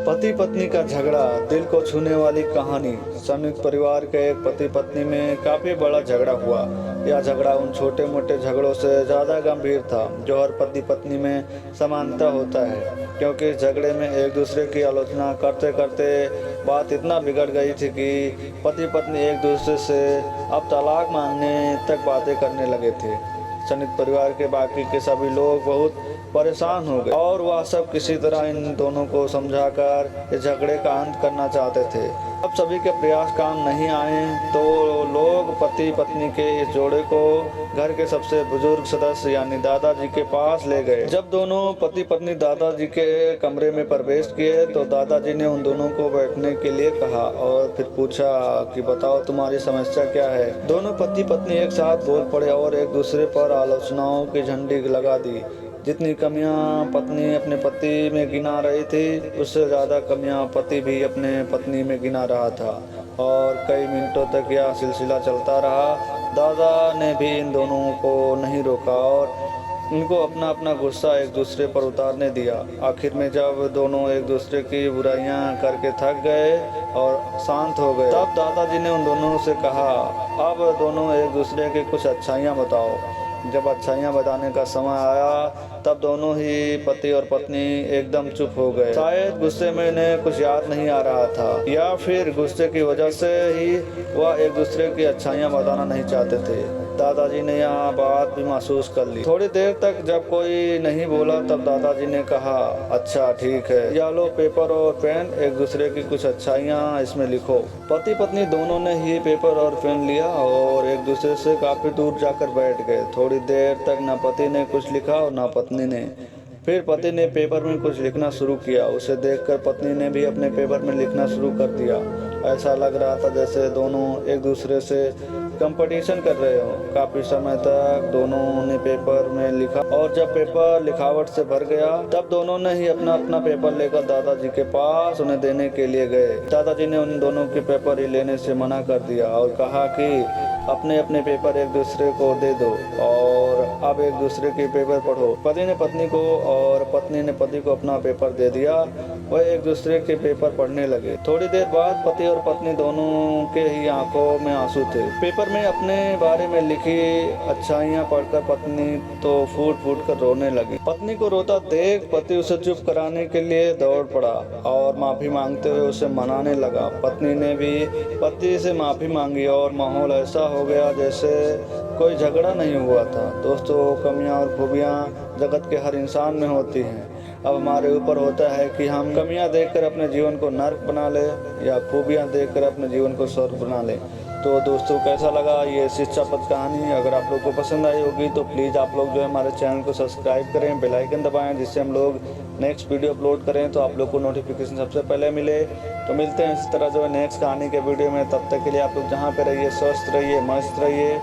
पति पत्नी का झगड़ा, दिल को छूने वाली कहानी। संयुक्त परिवार के एक पति पत्नी में काफी बड़ा झगड़ा हुआ। यह झगड़ा उन छोटे मोटे झगड़ों से ज्यादा गंभीर था जो हर पति पत्नी में समानता होता है, क्योंकि इस झगड़े में एक दूसरे की आलोचना करते करते बात इतना बिगड़ गई थी कि पति पत्नी एक दूसरे से अब तलाक मांगने तक बातें करने लगे थे। संयुक्त परिवार के बाकी के सभी लोग बहुत परेशान हो गए और वह सब किसी तरह इन दोनों को समझाकर इस झगड़े का अंत करना चाहते थे। अब सभी के प्रयास काम नहीं आए तो लोग पति पत्नी के इस जोड़े को घर के सबसे बुजुर्ग सदस्य यानी दादाजी के पास ले गए। जब दोनों पति पत्नी दादाजी के कमरे में प्रवेश किए तो दादाजी ने उन दोनों को बैठने के लिए कहा और फिर पूछा कि बताओ तुम्हारी समस्या क्या है। दोनों पति पत्नी एक साथ बोल पड़े और एक दूसरे पर आलोचनाओं की झंडी लगा दी। जितनी कमियां पत्नी अपने पति में गिना रही थी, उससे ज़्यादा कमियां पति भी अपने पत्नी में गिना रहा था और कई मिनटों तक यह सिलसिला चलता रहा। दादा ने भी इन दोनों को नहीं रोका और इनको अपना अपना गुस्सा एक दूसरे पर उतारने दिया। आखिर में जब दोनों एक दूसरे की बुराइयां करके थक गए और शांत हो गए, तब दादाजी ने उन दोनों से कहा, अब दोनों एक दूसरे की कुछ अच्छाइयाँ बताओ। जब अच्छाइयाँ बताने का समय आया तब दोनों ही पति और पत्नी एकदम चुप हो गए। शायद गुस्से में इन्हें कुछ याद नहीं आ रहा था या फिर गुस्से की वजह से ही वह एक दूसरे की अच्छाइयाँ बताना नहीं चाहते थे। दादाजी ने यह बात भी महसूस कर ली। थोड़ी देर तक जब कोई नहीं बोला तब दादाजी ने कहा, अच्छा ठीक है, या लो पेपर और पेन, एक दूसरे की कुछ अच्छाइयाँ इसमें लिखो। पति पत्नी दोनों ने ही पेपर और पेन लिया और एक दूसरे से काफी दूर जाकर बैठ गए। थोड़ी देर तक न पति ने कुछ लिखा और न पत्नी ने। फिर पति ने पेपर में कुछ लिखना शुरू किया। उसे देखकर पत्नी ने भी अपने पेपर में लिखना शुरू कर दिया। ऐसा लग रहा था जैसे दोनों एक दूसरे से कंपटीशन कर रहे हो। काफी समय तक दोनों ने पेपर में लिखा और जब पेपर लिखावट से भर गया तब दोनों ने ही अपना अपना पेपर लेकर दादाजी के पास उन्हें देने के लिए गए। दादाजी ने उन दोनों के पेपर ही लेने से मना कर दिया और कहा कि अपने अपने पेपर एक दूसरे को दे दो और अब एक दूसरे के पेपर पढ़ो। पति ने पत्नी को और पत्नी ने पति को अपना पेपर दे दिया। वह एक दूसरे के पेपर पढ़ने लगे। थोड़ी देर बाद पति और पत्नी दोनों के ही आंखों में आंसू थे। पेपर में अपने बारे में लिखी अच्छाइयाँ पढ़कर पत्नी तो फूट फूट कर रोने लगी। पत्नी को रोता देख पति उसे चुप कराने के लिए दौड़ पड़ा और माफी मांगते हुए उसे मनाने लगा। पत्नी ने भी पति से माफी मांगी और माहौल ऐसा हो गया जैसे कोई झगड़ा नहीं हुआ था। दोस्तों, कमियां और खूबियां जगत के हर इंसान में होती हैं। अब हमारे ऊपर होता है कि हम कमियां देखकर अपने जीवन को नर्क बना ले या खूबियां देखकर अपने जीवन को स्वर्ग बना ले। तो दोस्तों, कैसा लगा ये शिक्षाप्रद कहानी? अगर आप लोग को पसंद आई होगी तो प्लीज़ आप लोग जो है हमारे चैनल को सब्सक्राइब करें, बेल आइकन दबाएं, जिससे हम लोग नेक्स्ट वीडियो अपलोड करें तो आप लोग को नोटिफिकेशन सबसे पहले मिले। तो मिलते हैं इसी तरह जो है नेक्स्ट कहानी के वीडियो में। तब तक के लिए आप लोग जहाँ पे रहिए स्वस्थ रहिए, मस्त रहिए।